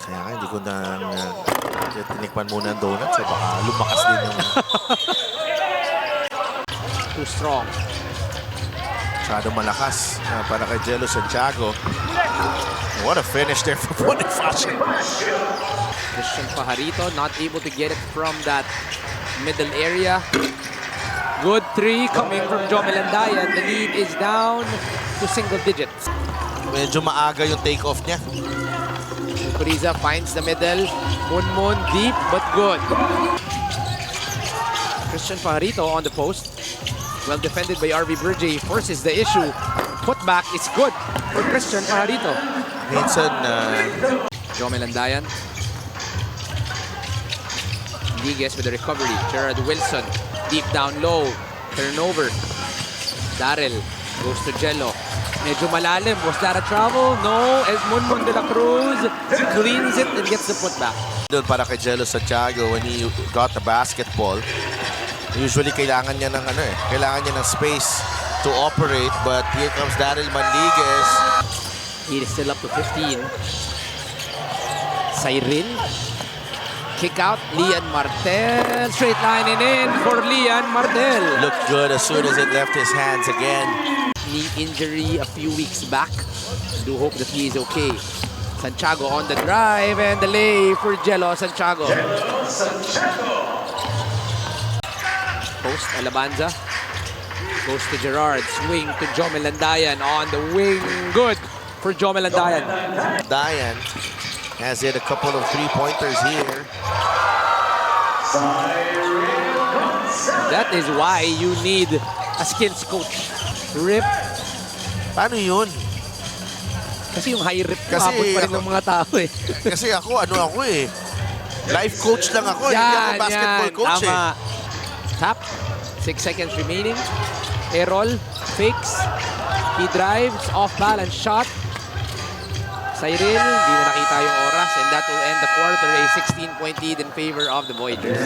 Kaya nga, hindi ko na tinikman muna ang donuts. Baka lumakas din yung... Too strong. Masyado malakas para kay Jello Santiago. What a finish there for Bonifacio. Christian Pajarito not able to get it from that middle area. Good three coming from Joe Melandayan. The lead is down to single digits. Medyo maaga yung take-off niya. Puriza finds the middle. Moon deep but good. Christian Pajarito on the post. Well defended by RV Burgey. Forces the issue. Putback is good for Christian Pajarito. Minsan, Joe Melandayan. Ligues with the recovery. Gerard Wilson. Deep down low. Turnover. Darrell goes to Jello. Medyo malalim. Was that a travel? No. Edmund de la Cruz cleans it and gets the putback. doon para kay Jello Santiago when he got the basketball. Usually kailangan niya ng kailangan niya ng space to operate, but here comes Darrell Manligues. He is still up to 15. Cyril. Kick out, Lian Martel. Straight line and in for Lian Martel. Looked good as soon as it left his hands again. Knee injury a few weeks back. Do hope that he is okay. Santiago on the drive and the lay for Jello Santiago. Post Alabanza. Goes to Gerard. Swing to Joe Melandayan on the wing. Good for Joe Melandayan. Dayan has hit a couple of three-pointers here. That is why you need a skills coach. Rip. Paano yun? Kasi yung high rip Kasi abot pa rin ng mga tao eh. Kasi ako life coach lang ako. Hindi ako basketball coach tama. Tap. 6 seconds remaining. Errol. Fakes. He drives. Off-balance shot. Cyril, hindi na nakita yung oras, and that will end the quarter. A 16-point lead in favor of the Voyagers.